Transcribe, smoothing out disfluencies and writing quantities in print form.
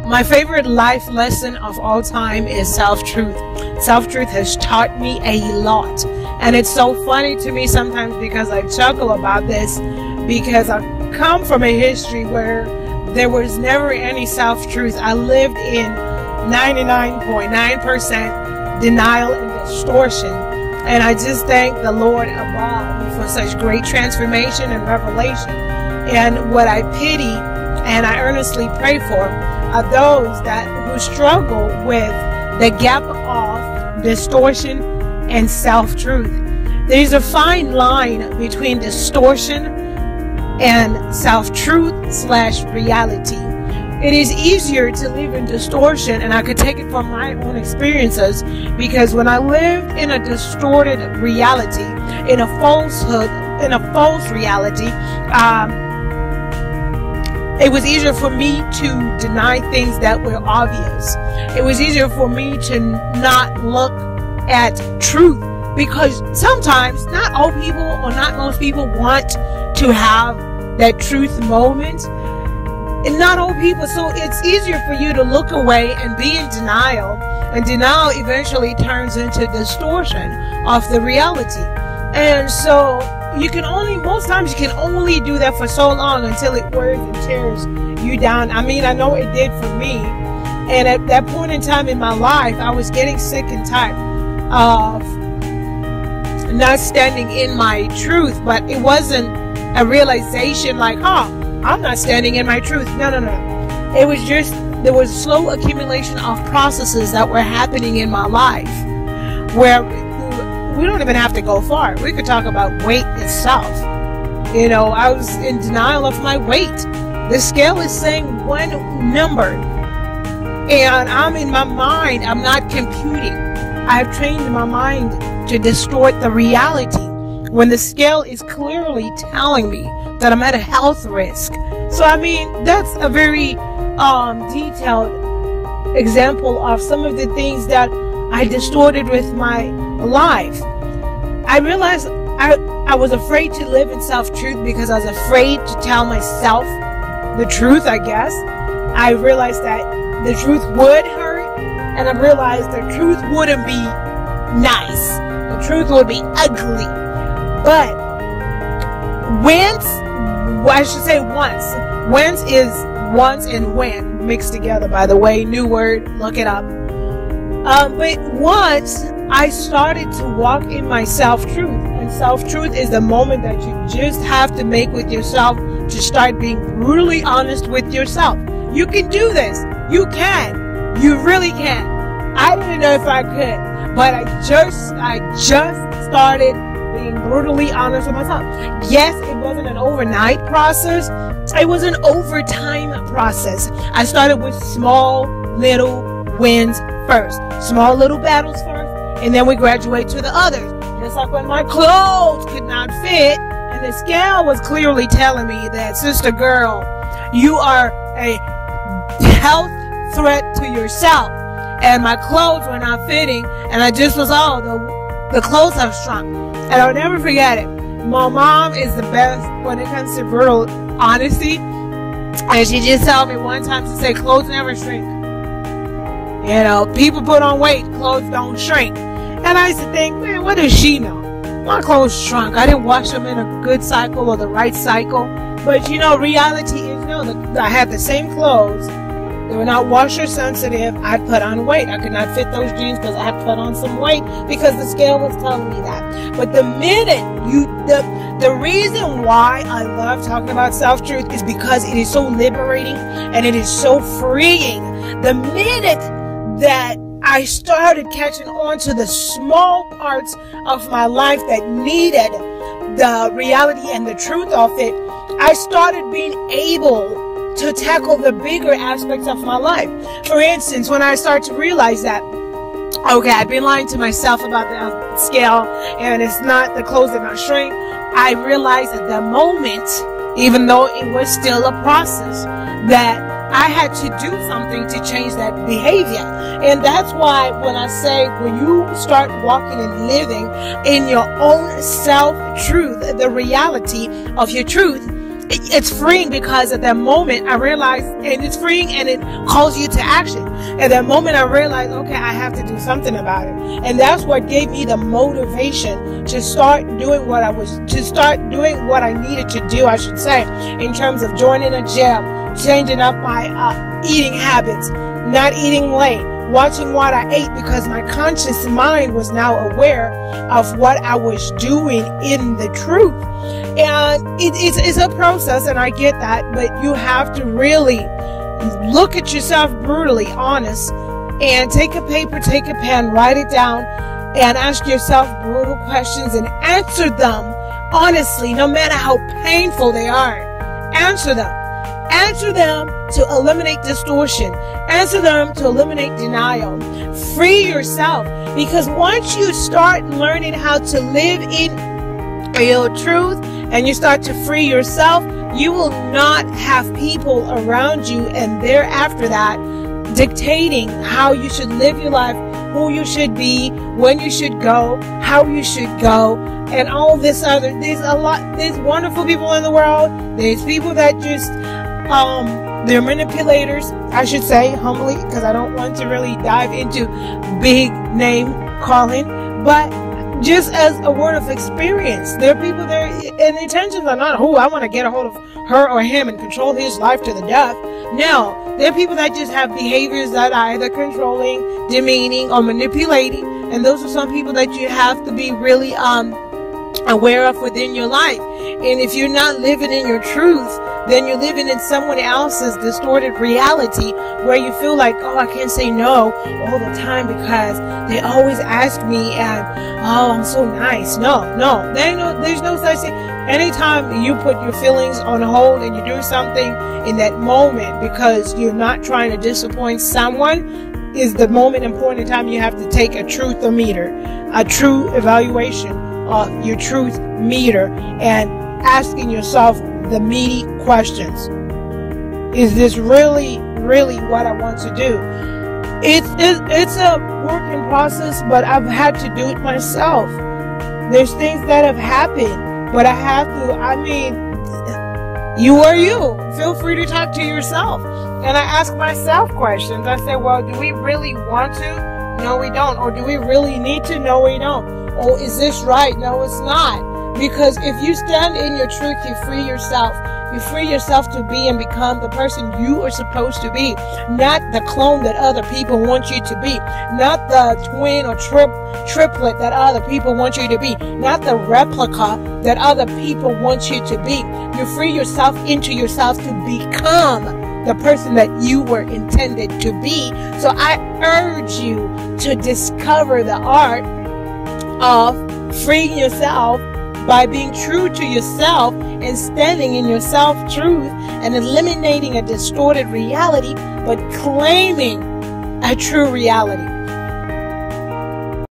My favorite life lesson of all time is self-truth. Self-truth has taught me a lot. And it's so funny to me sometimes because I chuckle about this, because I come from a history where there was never any self-truth. I lived in 99.9% denial and distortion. And I just thank the Lord above for such great transformation and revelation. And what I pity and I earnestly pray for are those who struggle with the gap of distortion and self-truth. There's a fine line between distortion and self-truth/reality. It is easier to live in distortion, and I could take it from my own experiences, because when I lived in a distorted reality, in a falsehood, in a false reality, it was easier for me to deny things that were obvious. It was easier for me to not look at truth, because sometimes not all people or not most people want to have that truth moment. And not all people, so it's easier for you to look away and be in denial, and denial eventually turns into distortion of the reality. And so most times you can only do that for so long until it wears and tears you down. I mean, I know it did for me. And at that point in time in my life, I was getting sick and tired of not standing in my truth, but it wasn't a realization like, I'm not standing in my truth. No. It was just, there was slow accumulation of processes that were happening in my life, where we don't even have to go far. We could talk about weight itself. You know, I was in denial of my weight. The scale is saying one number, and I'm in my mind, I'm not computing. I've trained my mind to distort the reality when the scale is clearly telling me that I'm at a health risk. So I mean, that's a very detailed example of some of the things that I distorted with my life. I realized I was afraid to live in self-truth because I was afraid to tell myself the truth, I guess. I realized that the truth would hurt, and I realized the truth wouldn't be nice. The truth would be ugly. But once is once and when mixed together, by the way, new word, look it up. But once I started to walk in my self-truth, and self-truth is the moment that you just have to make with yourself, to start being brutally honest with yourself. You can do this. You can. You really can. I didn't know if I could, but I just started being brutally honest with myself. Yes, it wasn't an overnight process. It was an overtime process. I started with small little wins first, small little battles first, and then we graduate to the others. Just like when my clothes could not fit, and the scale was clearly telling me that, sister girl, you are a health threat to yourself. And my clothes were not fitting, and I just was, the clothes have shrunk. And I'll never forget it. My mom is the best when it comes to brutal honesty. And she just told me one time to say, clothes never shrink. You know, people put on weight, clothes don't shrink. And I used to think, man, what does she know? My clothes shrunk. I didn't wash them in a good cycle or the right cycle. But you know, reality is, I had the same clothes. They were not washer sensitive. I put on weight. I could not fit those jeans because I had put on some weight, because the scale was telling me that. But the minute the reason why I love talking about self-truth is because it is so liberating and it is so freeing. The minute that I started catching on to the small parts of my life that needed the reality and the truth of it, I started being able to tackle the bigger aspects of my life. For instance, when I started to realize that, okay, I've been lying to myself about the scale, and it's not, the clothes did not shrink, I realized at that moment, even though it was still a process, that I had to do something to change that behavior. And that's why when I say, when you start walking and living in your own self-truth, the reality of your truth, it's freeing, because at that moment I realized, and it's freeing and it calls you to action. At that moment I realized, okay, I have to do something about it. And that's what gave me the motivation to start doing what I needed to do, I should say, in terms of joining a gym, changing up my eating habits, not eating late, watching what I ate, because my conscious mind was now aware of what I was doing in the truth. And it's a process, and I get that, but you have to really look at yourself brutally honest, and take a paper, take a pen, write it down, and ask yourself brutal questions and answer them honestly, no matter how painful they are. Answer them. Answer them to eliminate distortion. Answer them to eliminate denial. Free yourself, because once you start learning how to live in your truth and you start to free yourself, you will not have people around you and thereafter that dictating how you should live your life, who you should be, when you should go, how you should go, and all this other. There's wonderful people in the world. There's people that just they're manipulators, I should say, humbly, because I don't want to really dive into big name calling, but just as a word of experience, there are people there, and the intentions are not, I want to get a hold of her or him and control his life to the death. No, there are people that just have behaviors that are either controlling, demeaning, or manipulating, and those are some people that you have to be really aware of within your life. And if you're not living in your truth, then you're living in someone else's distorted reality, where you feel like, oh, I can't say no all the time because they always ask me, and oh, I'm so nice. No, there's no such thing. Anytime you put your feelings on hold and you do something in that moment because you're not trying to disappoint someone, is the moment and point in time you have to take a truth-o-meter, a true evaluation of your truth meter, and asking yourself the meaty questions. Is this really what I want to do? It's a working process, but I've had to do it myself. There's things that have happened, but I have to, you are you. Feel free to talk to yourself. And I ask myself questions. I say, well, do we really want to? No, we don't. Or do we really need to? No, we don't. Or is this right? No, it's not. Because if you stand in your truth, you free yourself. You free yourself to be and become the person you are supposed to be. Not the clone that other people want you to be. Not the twin or triplet that other people want you to be. Not the replica that other people want you to be. You free yourself into yourself to become the person that you were intended to be. So I urge you to discover the art of freeing yourself by being true to yourself and standing in your self-truth and eliminating a distorted reality, but claiming a true reality.